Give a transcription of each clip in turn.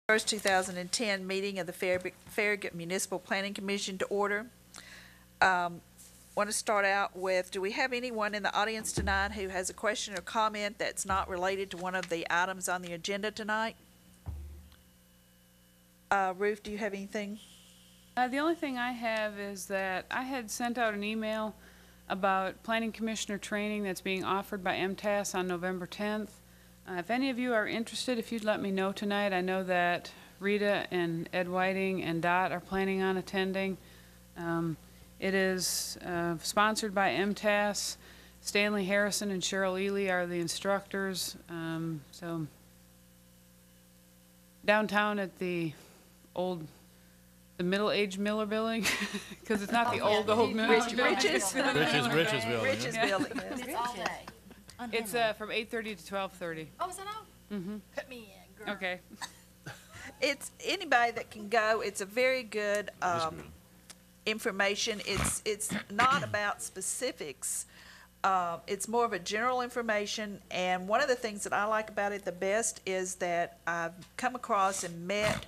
1st, 2010 meeting of the Farragut Municipal Planning Commission to order. Want to start out with, do we have anyone in the audience tonight who has a question or comment that's not related to one of the items on the agenda tonight? Ruth, do you have anything? The only thing I have is that I had sent out an email about planning commissioner training that's being offered by MTAS on November 10th. If any of you are interested, if you'd let me know tonight. I know that Rita and Ed Whiting and Dot are planning on attending. It is sponsored by MTAS. Stanley Harrison and Cheryl Ely are the instructors. So downtown at the middle-aged Miller building, because it's not the old Miller building. Rich's building. Rich's building. It's all day. It's from 8:30 to 12:30. Oh, is that all? Mm-hmm. Put me in, girl. Okay. It's anybody that can go. It's a very good information. It's not about specifics. It's more of a general information, and one of the things that I like about it the best is that I've come across and met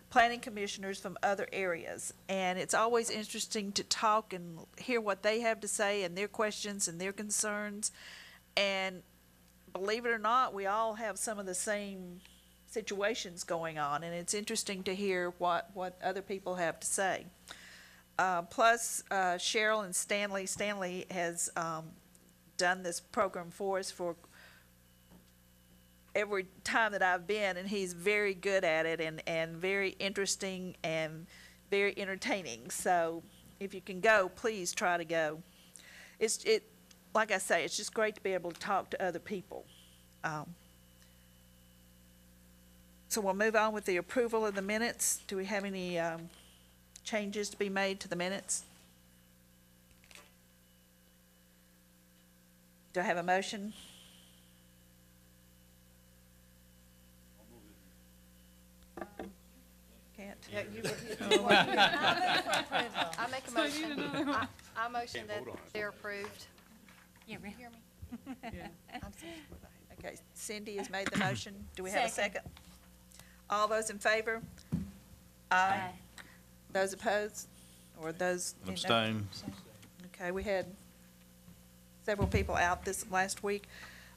planning commissioners from other areas, and it's always interesting to talk and hear what they have to say and their questions and their concerns. And believe it or not, we all have some of the same situations going on, and it's interesting to hear what other people have to say. Plus, Cheryl and Stanley. Stanley has done this program for us for every time that I've been, and he's very good at it and very interesting and very entertaining. So if you can go, please try to go. Like I say, it's just great to be able to talk to other people. So we'll move on with the approval of the minutes. Do we have any changes to be made to the minutes? Do I have a motion? Can't. Yeah, I make a motion. I motion that they're approved. You hear me? Yeah. I'm sorry. Okay, Cindy has made the motion. Do we have a second? All those in favor? Aye. Those opposed? Or those? Abstain. Okay, we had several people out this last week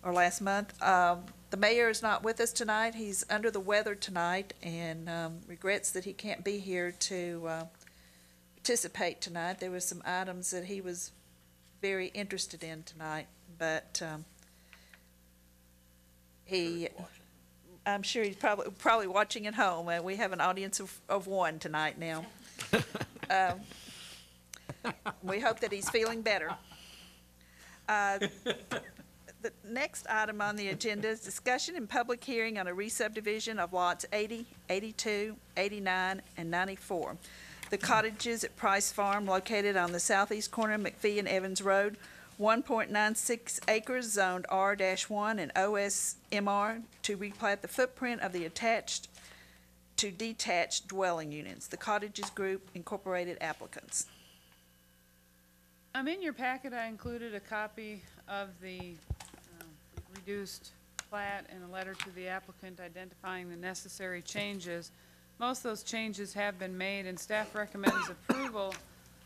or last month. The mayor is not with us tonight. He's under the weather tonight and regrets that he can't be here to participate tonight. There were some items that he was very interested in tonight, but I'm sure he's probably watching at home. We have an audience of one tonight now. We hope that he's feeling better. The next item on the agenda is discussion and public hearing on a re-subdivision of lots 80, 82, 89, and 94. The cottages at Pryse Farm, located on the southeast corner of McPhee and Evans Road, 1.96 acres, zoned R-1 and OSMR, to replat the footprint of the attached to detached dwelling units. The Cottages Group Incorporated applicants. In your packet, I included a copy of the reduced plat and a letter to the applicant identifying the necessary changes. Most of those changes have been made, and staff recommends approval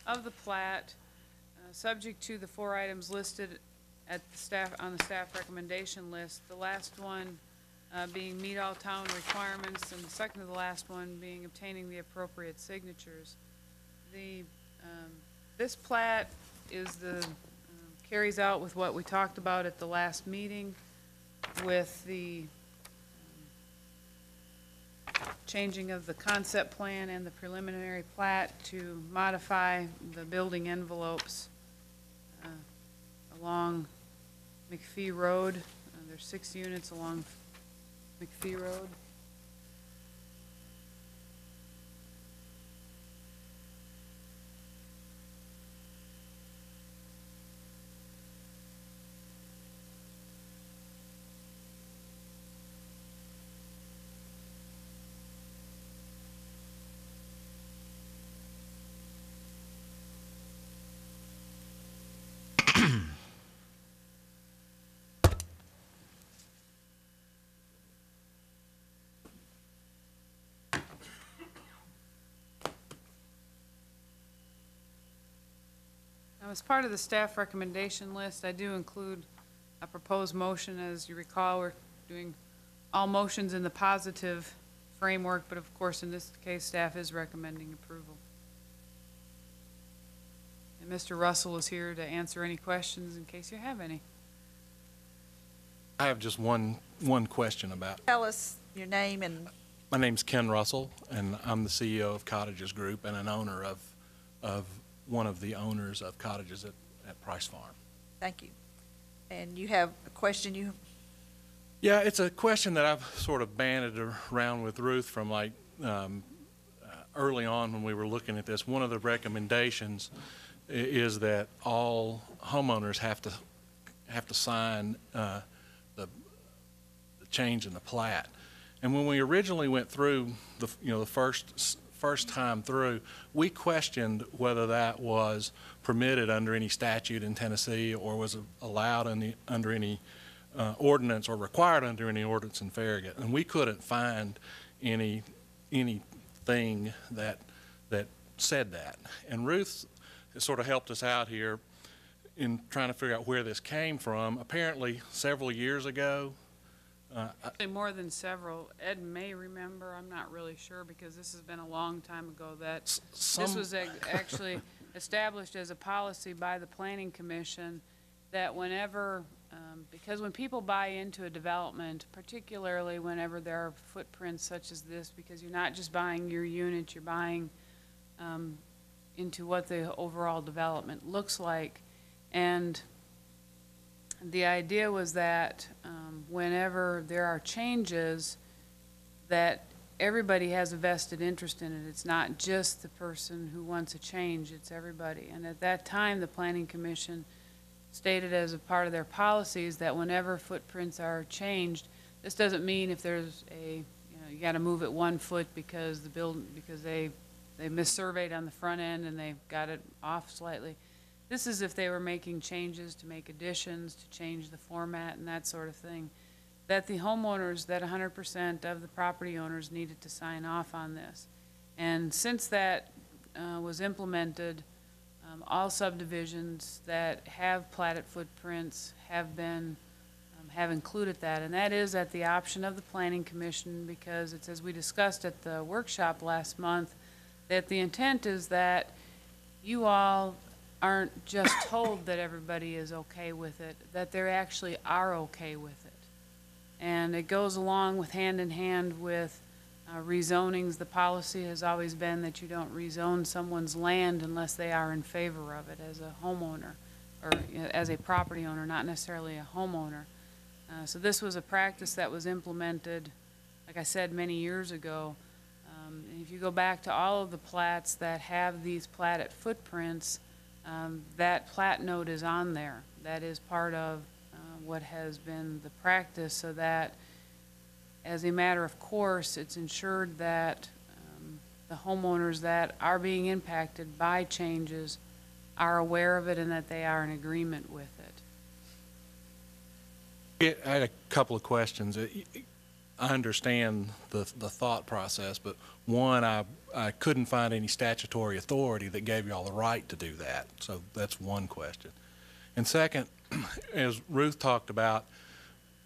of the plat, subject to the 4 items listed at on the staff recommendation list. The last one being meet all town requirements, and the second to the last one being obtaining the appropriate signatures. This plat is carries out with what we talked about at the last meeting, with the changing of the concept plan and the preliminary plat to modify the building envelopes along McPhee Road. There's 6 units along McPhee Road. Now, as part of the staff recommendation list, I do include a proposed motion. As you recall, we're doing all motions in the positive framework, but of course, in this case, staff is recommending approval. And Mr. Russell is here to answer any questions in case you have any. I have just one question about. Tell us your name and. My name's Ken Russell, and I'm the CEO of Cottages Group and an owner of one of the owners of cottages at Pryse Farm. Thank you. And you have a question Yeah, it's a question that I've sort of banded around with Ruth from like early on when we were looking at this. One of the recommendations is that all homeowners have to sign the change in the plat. And when we originally went through the first time through, we questioned whether that was permitted under any statute in Tennessee or was allowed under any ordinance or required under any ordinance in Farragut. And we couldn't find anything that said that. And Ruth has sort of helped us out here in trying to figure out where this came from. Apparently, several years ago, Actually, more than several. Ed may remember, I'm not really sure because this has been a long time ago, that this was actually established as a policy by the Planning Commission that whenever, because when people buy into a development, particularly whenever there are footprints such as this, because you're not just buying your unit, you're buying into what the overall development looks like. And the idea was that whenever there are changes, that everybody has a vested interest in it. It's not just the person who wants a change, it's everybody. And at that time, the Planning Commission stated as a part of their policies that whenever footprints are changed, this doesn't mean if there's you got to move it 1 foot because they missurveyed on the front end and they've got it off slightly. This is if they were making changes to make additions, to change the format and that sort of thing, that the homeowners, that 100% of the property owners needed to sign off on this. And since that was implemented, all subdivisions that have platted footprints have included that. And that is at the option of the Planning Commission because it's, as we discussed at the workshop last month, that the intent is that you all aren't just told that everybody is okay with it, that they actually are okay with it. And it goes along with hand in hand with rezonings. The policy has always been that you don't rezone someone's land unless they are in favor of it as a homeowner or as a property owner, not necessarily a homeowner. So this was a practice that was implemented, like I said, many years ago. And if you go back to all of the plats that have these platted footprints, that plat note is on there. That is part of what has been the practice, so that as a matter of course, it's ensured that the homeowners that are being impacted by changes are aware of it and that they are in agreement with it. I had a couple of questions. I understand the thought process, but one, I couldn't find any statutory authority that gave you all the right to do that. So that's one question. And second, as Ruth talked about,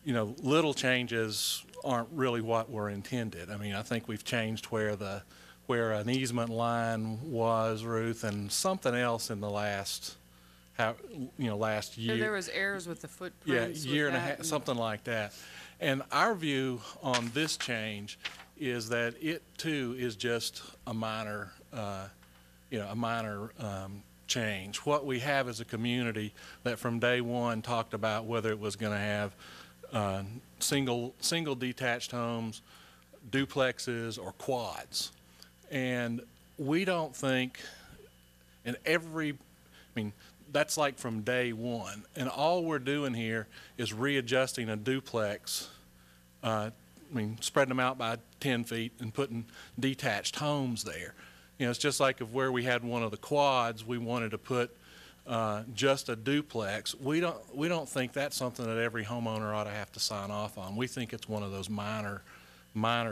little changes aren't really what were intended. I mean, I think we've changed where an easement line was, Ruth, and something else in the last year. So there was errors with the footprints. Yeah, year and a half, something like that. And our view on this change is that it too is just a minor, change. What we have is a community that from day one talked about whether it was going to have single detached homes, duplexes, or quads. And we don't think, that's like from day one. And all we're doing here is readjusting a duplex, spreading them out by 10 feet and putting detached homes there. It's just like if where we had one of the quads, we wanted to put just a duplex. We don't think that's something that every homeowner ought to have to sign off on. We think it's one of those minor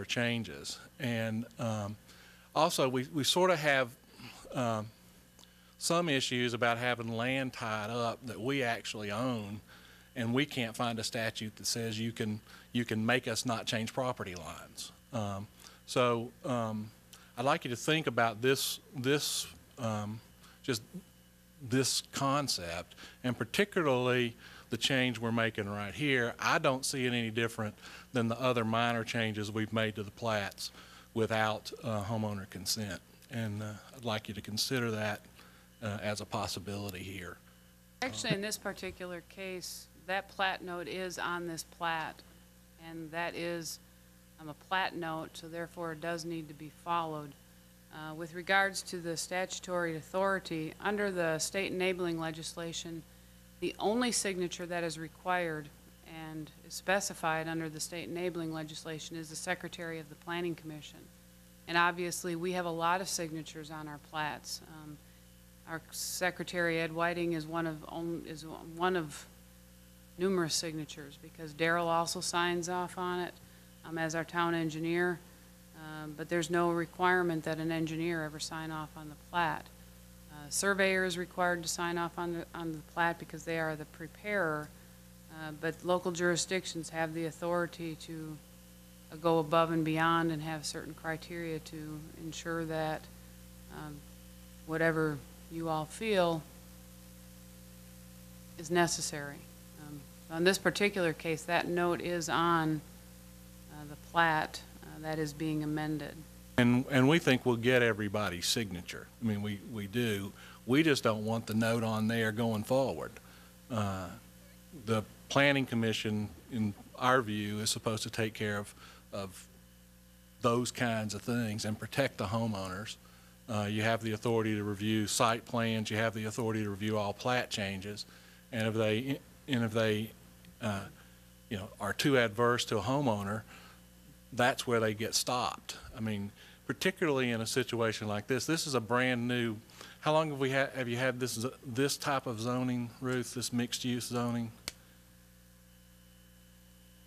changes. And also we sort of have some issues about having land tied up that we actually own, and we can't find a statute that says you can make us not change property lines. I'd like you to think about this concept, and particularly the change we're making right here. I don't see it any different than the other minor changes we've made to the plats without homeowner consent. And I'd like you to consider that as a possibility here. Actually, in this particular case, that plat note is on this plat, and that is a plat note, so therefore it does need to be followed. With regards to the statutory authority, under the state enabling legislation, the only signature that is required and is specified under the state enabling legislation is the Secretary of the Planning Commission. And obviously, we have a lot of signatures on our plats. Our Secretary, Ed Whiting, is one of numerous signatures, because Daryl also signs off on it as our town engineer. But there's no requirement that an engineer ever sign off on the plat. Surveyor is required to sign off on the plat because they are the preparer, but local jurisdictions have the authority to go above and beyond and have certain criteria to ensure that whatever you all feel is necessary. On this particular case, that note is on the plat that is being amended. And we think we'll get everybody's signature. I mean, we do. We just don't want the note on there going forward. The Planning Commission, in our view, is supposed to take care of those kinds of things and protect the homeowners. You have the authority to review site plans. You have the authority to review all plat changes. And if they are too adverse to a homeowner, that's where they get stopped. I mean, particularly in a situation like this. This is a brand new. How long have you had this type of zoning, Ruth? This mixed use zoning?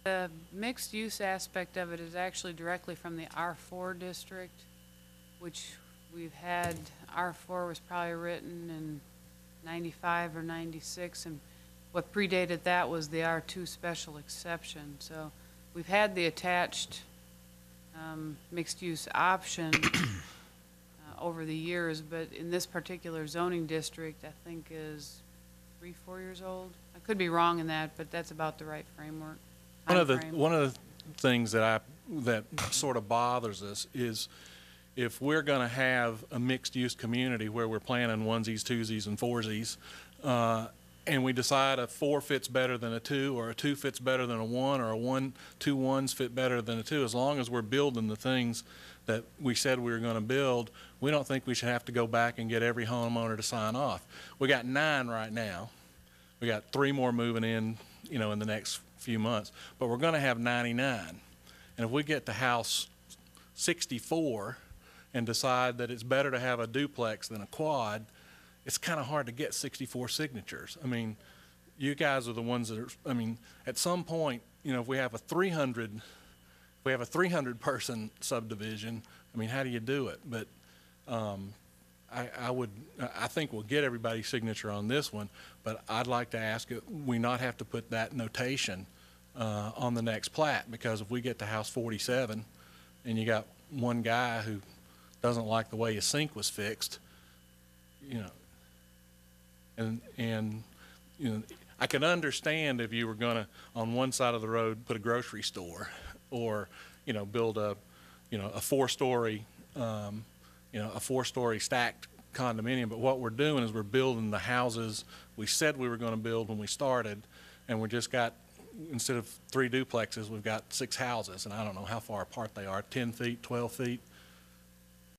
The mixed use aspect of it is actually directly from the R4 district, which we've had. R4 was probably written in 95 or 96, and what predated that was the R2 special exception. So we've had the attached mixed-use option over the years, but in this particular zoning district, I think is 3-4 years old. I could be wrong in that, but that's about the right framework. One of the things that sort of bothers us is if we're going to have a mixed-use community where we're planning onesies, twosies, and foursies, and we decide a 4 fits better than a 2, or a 2 fits better than a 1, or 2 1s fit better than a 2, as long as we're building the things that we said we were going to build, we don't think we should have to go back and get every homeowner to sign off. We got 9 right now. We got 3 more moving in, in the next few months, but we're going to have 99. And if we get to house 64 and decide that it's better to have a duplex than a quad, it's kind of hard to get 64 signatures. I mean, you guys are the ones that are, I mean, at some point, if we have a 300 person subdivision, I mean, how do you do it? But I think we'll get everybody's signature on this one, but I'd like to ask it, we not have to put that notation on the next plat, because if we get to house 47 and you got one guy who doesn't like the way his sink was fixed, and I can understand if you were going to, on one side of the road, put a grocery store, or build a 4-story a 4-story stacked condominium. But what we're doing is we're building the houses we said we were going to build when we started, and we just got, instead of 3 duplexes, we've got 6 houses, and I don't know how far apart they are, 10 feet, 12 feet.